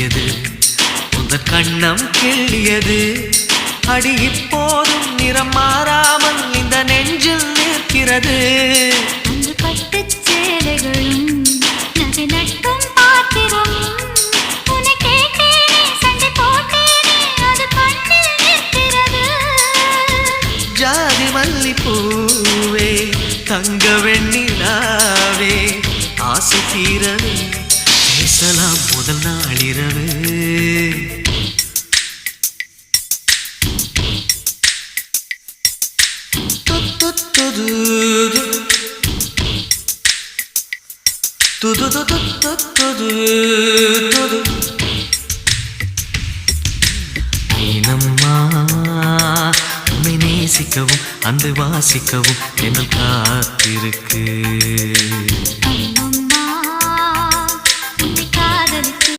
சொல்லியது உந்த கண்ணம் கிள்ளியது அடி இப்போதும் நிறம் மாறாமல் இந்த நெஞ்சில் நிற்கிறது அந்த பட்டுச் சேலைகளும் நகை நட்டும் பாத்திரம் உன்னை கேட்டேனே சண்டை போட்டேனே அது கண்ணில் நிற்கிறது ஜாதி மல்லிப்பூவே தங்க வெண்ணிலாவே ஆசை தீரவே பேசலாம் முதல் நாளிரவு மீனம்மா உன்னை நேசிக்கவும் அந்த வாசிக்கவும் என்ன காத்திருக்கு